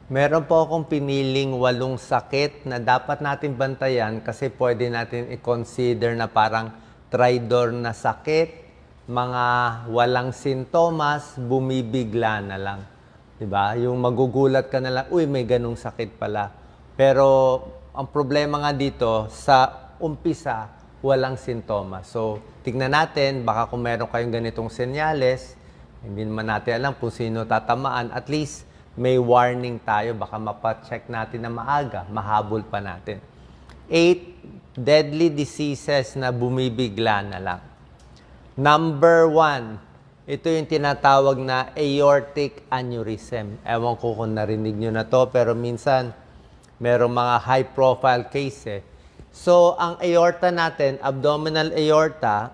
Meron po akong piniling 8 sakit na dapat natin bantayan kasi pwede natin i-consider na parang tridor na sakit, mga walang sintomas, bumibigla na lang. 'Di ba? Yung magugulat ka na lang, uy, may ganung sakit pala. Pero ang problema nga dito, sa umpisa, walang sintomas. So, tignan natin, baka kung meron kayong ganitong senyales, hindi naman natin alam kung sino tatamaan, at least may warning tayo, baka mapacheck natin na maaga, mahabol pa natin. 8 deadly diseases na bumibigla na lang. Number 1, ito yung tinatawag na aortic aneurysm. Ewan ko kung narinig nyo na to, pero minsan merong mga high-profile case. So, ang aorta natin, abdominal aorta,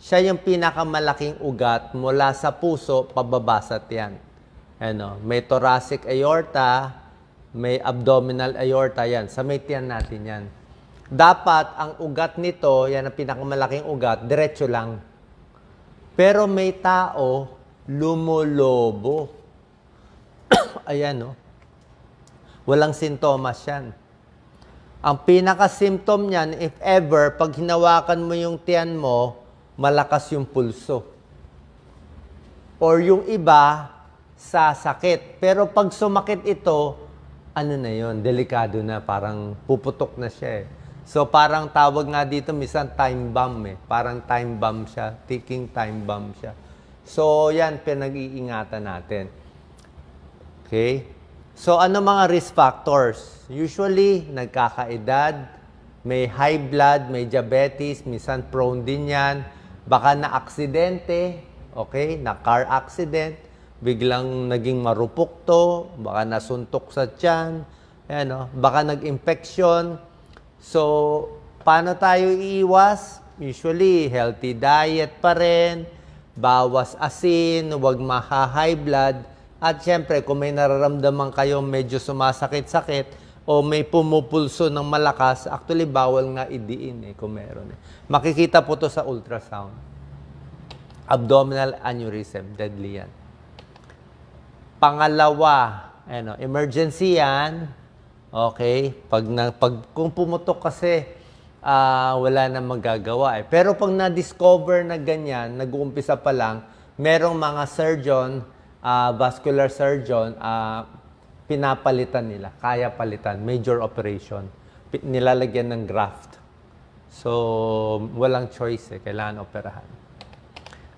siya yung pinakamalaking ugat mula sa puso, pababa sa tiyan. Ano, may thoracic aorta, may abdominal aorta, yan. Sa may tiyan natin yan. Dapat, ang ugat nito, yan ang pinakamalaking ugat, diretso lang. Pero may tao, lumulobo. Ayan, no? Walang sintomas yan. Ang pinaka-symptom niyan, if ever, pag hinawakan mo yung tiyan mo, malakas yung pulso. Or yung iba, sasakit. Pero pag sumakit ito, ano na yon, delikado na, parang puputok na siya eh. So parang tawag nga dito, minsan time bomb eh. Parang time bomb siya, ticking time bomb siya. So yan, pinag-iingatan natin. Okay? So ano mga risk factors? Usually, nagkakaedad, may high blood, may diabetes, minsan prone din yan. Baka na-aksidente, okay, na car accident, biglang naging marupok to, baka nasuntok sa tiyan, ano, baka nag-infection. So, paano tayo iiwas? Usually, healthy diet pa rin, bawas asin, huwag maha-high blood, at syempre, kung may nararamdaman kayo medyo sumasakit-sakit, o may pumupulso ng malakas, actually, bawal nga idiin kung meron. Makikita po to sa ultrasound. Abdominal aneurysm, deadly yan. Pangalawa, ano, emergency yan. Okay? Kung pumutok kasi, wala na magagawa. Pero pag na-discover na ganyan, nag-uumpisa pa lang, merong mga surgeon, vascular surgeon, pinapalitan nila. Kaya palitan. Major operation. Nilalagyan ng graft. So, walang choice kailangan operahan.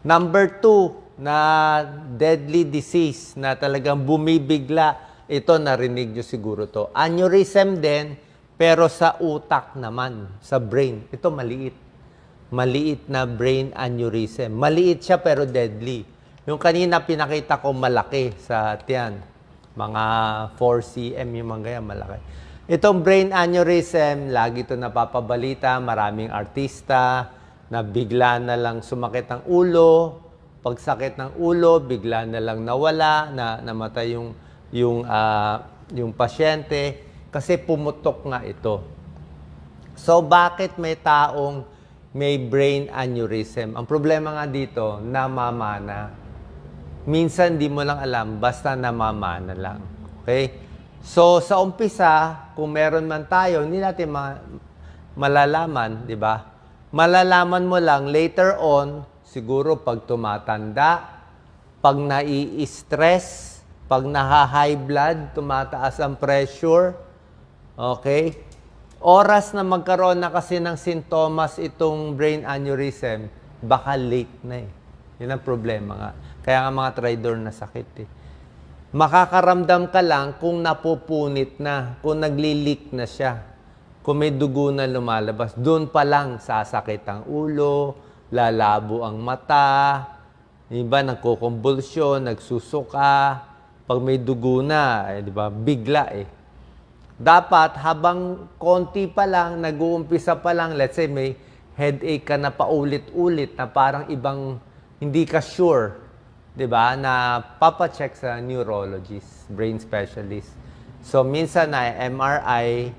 Number 2, na deadly disease na talagang bumibigla. Ito, narinig nyo siguro to. Aneurysm din, pero sa utak naman, sa brain. Ito maliit. Maliit na brain aneurysm. Maliit siya pero deadly. Yung kanina pinakita ko malaki sa tiyan. Mga 4 cm yung mga ganyan, malaki. Itong brain aneurysm, lagi ito napapabalita. Maraming artista na bigla na lang sumakit ang ulo. Pagsakit ng ulo, bigla na lang nawala, namatay yung pasyente kasi pumutok nga ito. So, bakit may taong may brain aneurysm? Ang problema nga dito, namamana. Minsan, di mo lang alam, basta namamana lang. Okay? So, sa umpisa, kung meron man tayo, hindi natin malalaman, di ba? Malalaman mo lang later on, siguro pag tumatanda, pag nai-stress, pag naha-high blood, tumataas ang pressure, okay? Oras na magkaroon na kasi ng sintomas itong brain aneurysm, baka late na eh. Yun ang problema nga. Kaya nga mga tridor na sakit eh. Makakaramdam ka lang kung napupunit na, kung nagli-leak na siya, kung may dugo na lumalabas, doon pa lang sasakit ang ulo, lalabo ang mata, iba nagkukumbulsyon, nagsusuka, pag may dugo na, di ba, bigla eh. Dapat habang konti pa lang, nag-uumpisa pa lang, let's say may headache ka na paulit-ulit na parang ibang hindi ka sure, di ba, na papacheck sa neurologist, brain specialist. So minsan na MRI,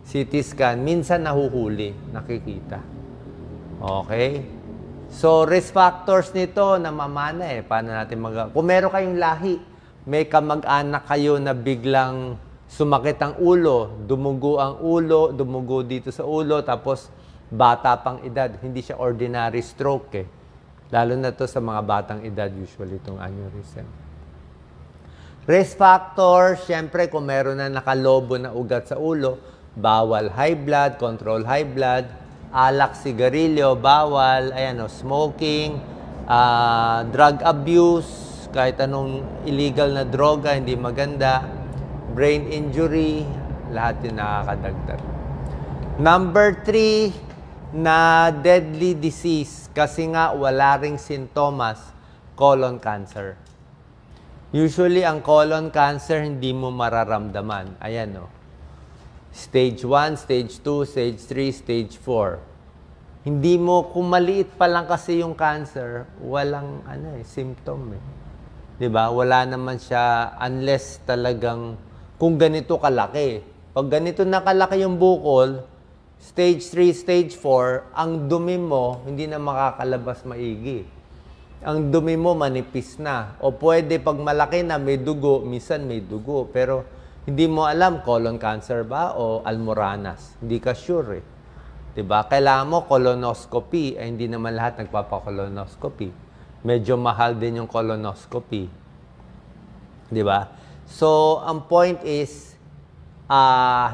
CT scan, minsan nahuhuli, nakikita. Okay? So, risk factors nito, namamana eh. Paano natin kung meron kayong lahi, may kamag-anak kayo na biglang sumakit ang ulo, dumugo dito sa ulo, tapos bata pang edad, hindi siya ordinary stroke eh. Lalo na to sa mga batang edad, usually itong aneurysm. Risk factor, syempre kung meron na nakalobo na ugat sa ulo, bawal high blood, control high blood, alak, sigarilyo, bawal, ayan o, smoking, drug abuse, kahit anong illegal na droga, hindi maganda, brain injury, lahat yun nakakadagdag. Number 3, na deadly disease, kasi nga wala ring sintomas, colon cancer. Usually, ang colon cancer, hindi mo mararamdaman. Ayan o. Stage 1, Stage 2, Stage 3, Stage 4. Hindi mo, kung maliit pa lang kasi yung cancer, walang symptom eh. 'Di ba? Wala naman siya unless talagang kung ganito kalaki. Pag ganito na kalaki yung bukol, Stage 3, Stage 4, ang dumi mo hindi na makakalabas maigi. Ang dumi mo manipis na. O pwede pag malaki na may dugo, minsan may dugo, pero hindi mo alam colon cancer ba o almoranas. Hindi ka sure eh. 'Di ba? Kailangan mo colonoscopy, hindi naman lahat nagpapa-colonoscopy. Medyo mahal din yung colonoscopy. Di ba? So, ang point is,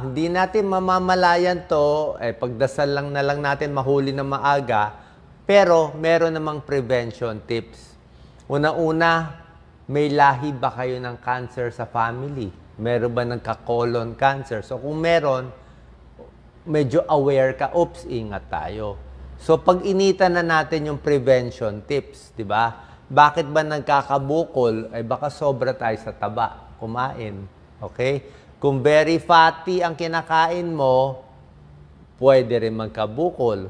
hindi natin mamamalayan to, pagdasal lang na lang natin mahuli na maaga, pero meron namang prevention tips. Una-una, may lahi ba kayo ng cancer sa family? Meron ba nagka-colon cancer? So, kung meron, medyo aware ka, oops, ingat tayo. So, pag-initan na natin yung prevention tips, di ba? Bakit ba nagkakabukol? Ay baka sobra tayo sa taba, kumain. Okay? Kung very fatty ang kinakain mo, pwede rin magkabukol.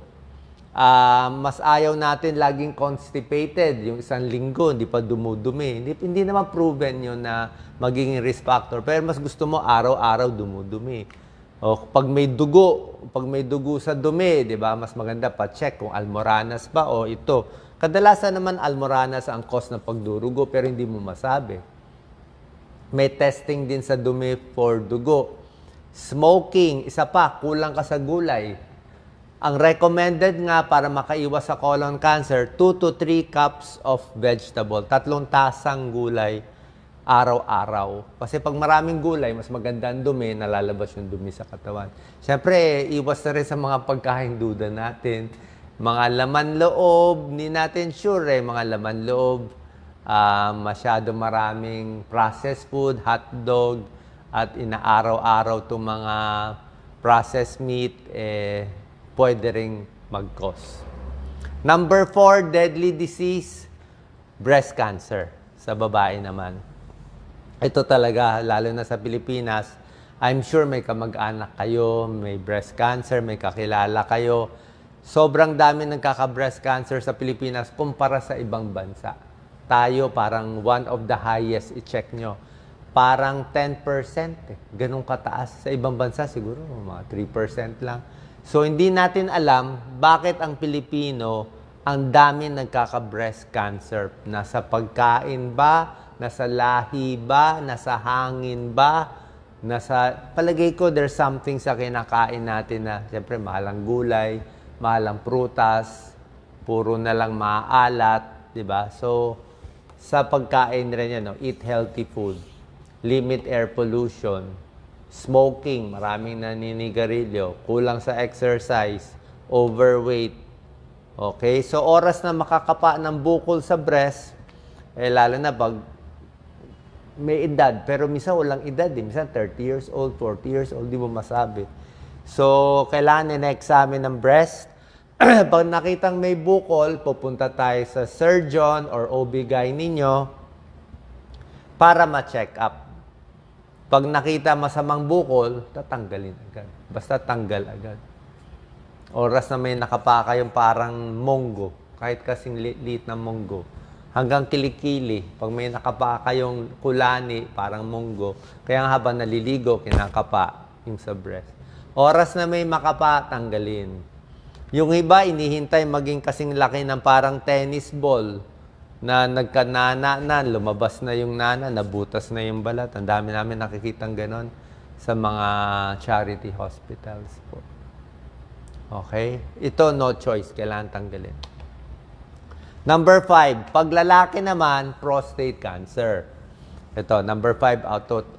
Mas ayaw natin laging constipated, yung isang linggo, hindi pa dumudumi. Hindi naman proven yun na magiging risk factor. Pero mas gusto mo araw-araw dumudumi. O pag may dugo sa dumi, 'di ba? Mas maganda pa check kung almoranas ba o ito. Kadalasan naman almoranas ang cause ng pagdurugo pero hindi mo masabi. May testing din sa dumi for dugo. Smoking, isa pa, kulang ka sa gulay. Ang recommended nga para makaiwas sa colon cancer, 2 to 3 cups of vegetable, 3 tasang gulay araw-araw. Kasi pag maraming gulay, mas maganda ang dumi, nalalabas yung dumi sa katawan. Siyempre, iwas na rin sa mga pagkain duda natin. Mga laman loob, hindi natin sure mga laman loob. Masyado maraming processed food, hotdog, at inaaraw-araw itong mga processed meat, pwede ring mag-cause. Number 4, deadly disease, breast cancer. Sa babae naman. Ito talaga, lalo na sa Pilipinas, I'm sure may kamag-anak kayo, may breast cancer, may kakilala kayo. Sobrang dami nagkaka-breast cancer sa Pilipinas kumpara sa ibang bansa. Tayo parang one of the highest, i-check nyo. Parang 10% ganun kataas. Sa ibang bansa siguro mga 3% lang. So hindi natin alam bakit ang Pilipino ang dami nagkaka-breast cancer. Nasa pagkain ba? Nasa lahi ba? Nasa hangin ba? Palagay ko, there's something sa kinakain natin na, siyempre, mahalang gulay, mahalang prutas, puro na lang maalat, di ba? So, sa pagkain rin yan, eat healthy food, limit air pollution, smoking, maraming naninigarilyo, kulang sa exercise, overweight. Okay? So, oras na makakapa ng bukol sa breast, lalo na pag may edad, pero minsan walang edad, minsan 30 years old, 40 years old, di mo masabi. So, kailangan na-examine ng breast. Pag nakitang may bukol, pupunta tayo sa surgeon or OB-GYN ninyo para ma-check up. Pag nakita masamang bukol, tatanggalin agad. Basta tanggal agad. Oras na may nakapaka yung parang monggo, kahit kasing liit na monggo. Hanggang kilikili. Pag may nakapaka yung kulani, parang munggo. Kaya habang naliligo, kinakapa yung sa breast. Oras na may makapa, tanggalin. Yung iba, inihintay maging kasing laki ng parang tennis ball. na nagkanana na, lumabas na yung nana, nabutas na yung balat. Ang dami namin nakikitang ganon sa mga charity hospitals po. Okay? Ito, no choice. Kailangan tanggalin. Number 5, pag lalaki naman, prostate cancer. Ito, number 5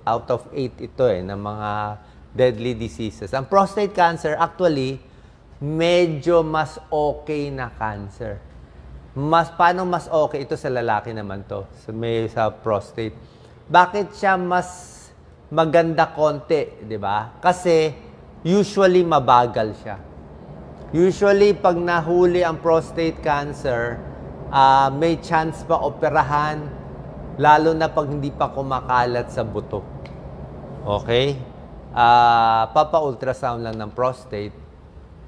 out of 8 ito ng mga deadly diseases. Ang prostate cancer, actually, medyo mas okay na cancer. Paano mas okay? Ito sa lalaki naman to. Sa prostate. Bakit siya mas maganda konti, di ba? Kasi usually mabagal siya. Usually pag nahuli ang prostate cancer, may chance pa operahan, lalo na pag hindi pa kumakalat sa buto. Okay? Papa-ultrasound lang ng prostate.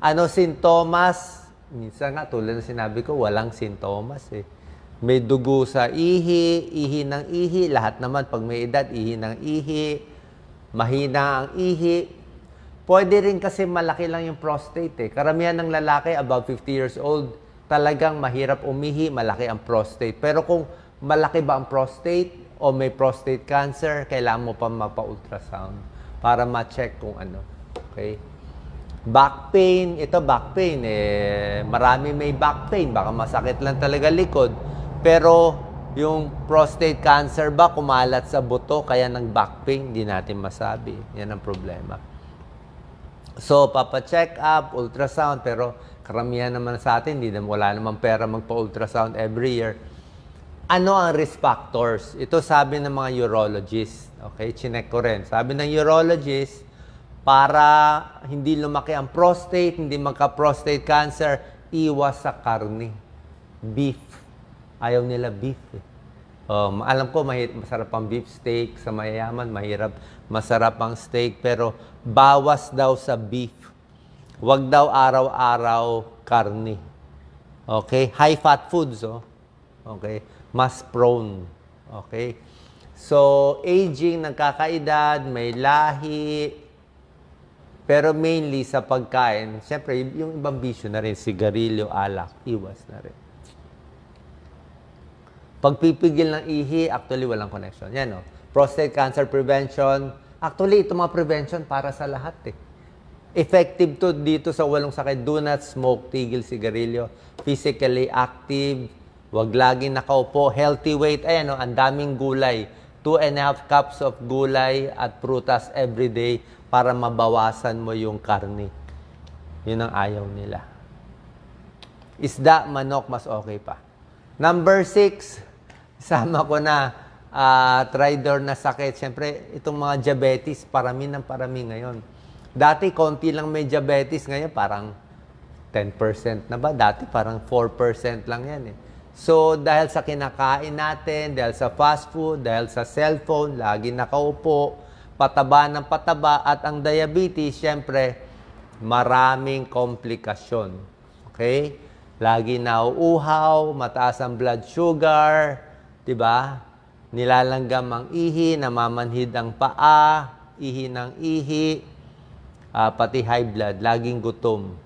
Ano sintomas? Minsan nga, tulad na sinabi ko, walang sintomas eh. May dugo sa ihi ng ihi, lahat naman pag may edad, ihi ng ihi, mahina ang ihi. Pwede rin kasi malaki lang yung prostate eh. Karamihan ng lalaki, above 50 years old, talagang mahirap umihi, malaki ang prostate. Pero kung malaki ba ang prostate o may prostate cancer, kailangan mo pa mapa-ultrasound para ma-check kung ano. Okay? Back pain, ito back pain, marami may back pain, baka masakit lang talaga likod. Pero yung prostate cancer ba kumalat sa buto kaya ng back pain, hindi natin masabi. Yan ang problema. So, papa-check up, ultrasound, pero karamihan naman sa atin, wala namang pera magpa-ultrasound every year. Ano ang risk factors? Ito sabi ng mga urologist. Okay, chinek ko rin. Sabi ng urologist, para hindi lumaki ang prostate, hindi magka-prostate cancer, iwas sa karne. Beef. Ayaw nila beef. Alam ko, masarap ang beef steak. Sa mayayaman, masarap ang steak. Pero bawas daw sa beef. Huwag daw araw-araw karne. Okay? High-fat foods, Okay? Mas prone. Okay? So, aging, nagkakaedad, may lahi, pero mainly sa pagkain, siyempre, yung ibang bisyo na rin, sigarilyo, alak, iwas na rin. Pagpipigil ng ihi, actually, walang connection. Yan, prostate cancer prevention. Actually, ito mga prevention para sa lahat, Effective to dito sa walong sakit. Do not smoke, tigil sigarilyo. Physically active, wag laging nakaupo. Healthy weight, ayan, ang daming gulay. 2.5 cups of gulay at prutas every day para mabawasan mo yung karne. Yun ang ayaw nila. Isda, manok, mas okay pa. Number 6, sama ko na, tridor na sakit. Siyempre, itong mga diabetes, parami ngayon. Dati, konti lang may diabetes. Ngayon, parang 10% na ba? Dati, parang 4% lang yan So, dahil sa kinakain natin, dahil sa fast food, dahil sa cellphone, lagi nakaupo, pataba ng pataba, at ang diabetes, syempre, maraming komplikasyon. Okay? Lagi nauuhaw, mataas ang blood sugar, di ba? Nilalanggam ang ihi, namamanhid ang paa, ihi ng ihi, pati high blood, laging gutom.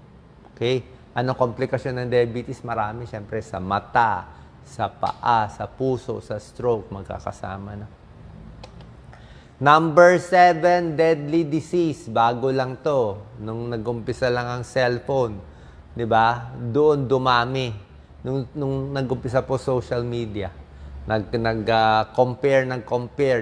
Okay? Anong komplikasyon ng diabetes? Marami, syempre, sa mata, sa paa, sa puso, sa stroke, magkakasama na. Number 7, deadly disease. Bago lang to. Nung nag-umpisa lang ang cellphone. Di ba? Doon dumami. Nung nag-umpisa po social media. Nag-compare.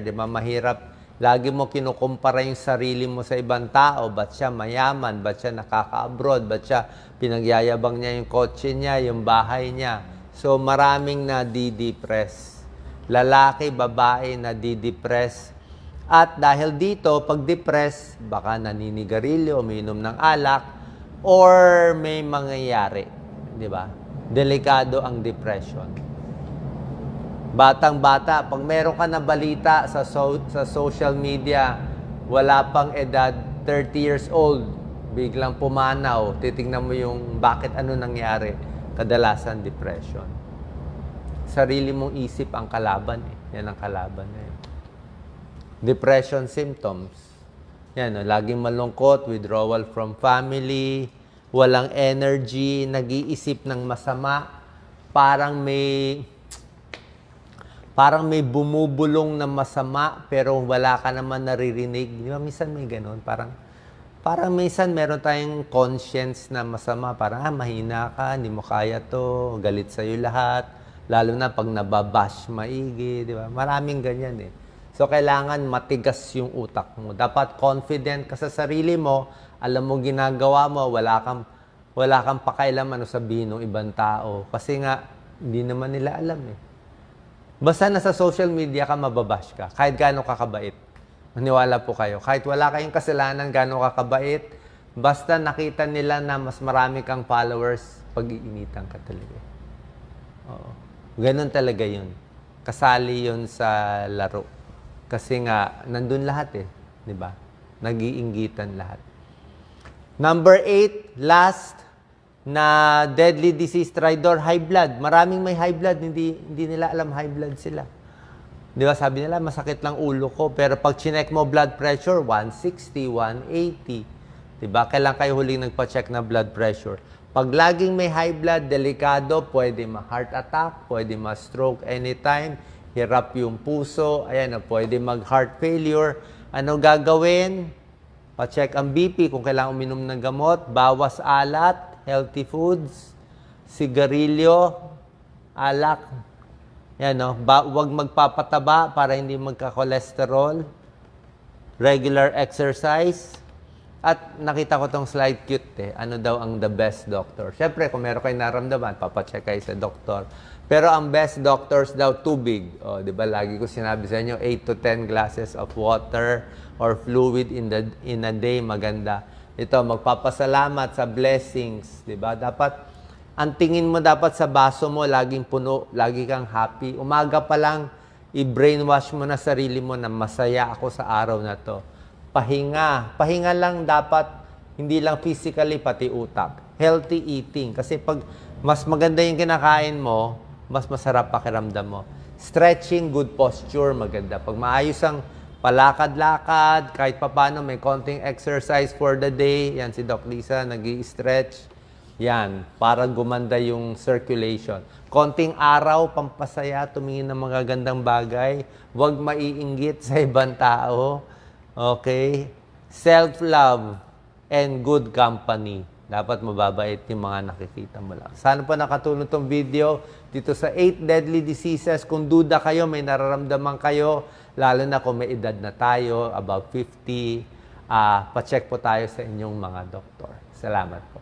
Di ba? Mahirap. Lagi mo kinukumpara yung sarili mo sa ibang tao. Ba't siya mayaman? Ba't siya nakaka-abroad? Ba't siya pinagyayabang niya yung kotse niya, yung bahay niya? So, maraming nadidepress. Lalaki, babae, nadidepress. At dahil dito, pag depressed, baka naninigarilyo, umiinom ng alak, or may mangyayari. Di ba? Delikado ang depression. Batang-bata, pag meron ka na balita sa social media, wala pang edad, 30 years old, biglang pumanaw, titignan mo yung bakit ano nangyari, kadalasan depression. Sarili mong isip ang kalaban. Yan ang kalaban na Depression symptoms. Yan, laging malungkot, withdrawal from family, walang energy, nag-iisip ng masama, parang may parang may bumubulong na masama pero wala ka naman naririnig. Di ba? Minsan may ganun. Parang minsan meron tayong conscience na masama. Parang, mahina ka, hindi mo kaya to, galit sa'yo lahat. Lalo na pag nababash maigi, di ba? Maraming ganyan eh. So, kailangan matigas yung utak mo. Dapat confident ka sa sarili mo, alam mo ginagawa mo, wala kang pakialam ano sabihin ng ibang tao. Kasi nga, hindi naman nila alam eh. Basta nasa social media ka, mababash ka. Kahit gaano kakabait. Maniwala po kayo. Kahit wala kayong kasalanan, gaano kakabait, basta nakita nila na mas marami kang followers, pag-iinitan ka talaga. Oo. Ganon talaga yun. Kasali yun sa laro. Kasi nga, nandun lahat eh. Di ba? Nag-iinggitan lahat. Number 8, last na deadly disease, Stridor, high blood. Maraming may high blood, hindi nila alam high blood sila. Di ba? Sabi nila, masakit lang ulo ko. Pero pag chinek mo blood pressure, 160, 180. Di ba? Kailan kayo huling nagpa-check na blood pressure? Pag laging may high blood, delikado, pwede ma-heart attack, pwede ma-stroke anytime, hirap yung puso, ayan, pwede mag-heart failure. Ano gagawin? Pa-check ang BP kung kailangan uminom ng gamot, bawas alat, healthy foods, sigarilyo, alak. Yan, no? Huwag magpapataba para hindi magka-cholesterol. Regular exercise. At nakita ko tong slide cute eh. Ano daw ang the best doctor? Siyempre, kung meron kayong naramdaman, papacheck kayo sa doktor. Pero ang best doctors daw, tubig. O, di ba, lagi ko sinabi sa inyo, 8 to 10 glasses of water or fluid in a day, maganda. Ito, magpapasalamat sa blessings, di ba? Dapat, ang tingin mo dapat sa baso mo, laging puno, lagi kang happy. Umaga pa lang, i-brainwash mo na sarili mo na masaya ako sa araw na to. Pahinga. Pahinga lang dapat, hindi lang physically, pati utak. Healthy eating. Kasi pag mas maganda yung kinakain mo, mas masarap pakiramdam mo. Stretching, good posture, maganda. Pag maayos ang palakad-lakad, kahit papano may konting exercise for the day, yan si Doc Lisa, nag-i-stretch. Yan, para gumanda yung circulation. Konting araw, pampasaya, tumingin ng mga gandang bagay. Huwag maiinggit sa ibang tao. Okay? Self-love and good company. Dapat mababait yung mga nakikita mo lang. Sana po nakatulong tong video dito sa 8 deadly diseases. Kung duda kayo, may nararamdaman kayo, lalo na kung may edad na tayo, about 50, pa-check po tayo sa inyong mga doktor. Salamat po.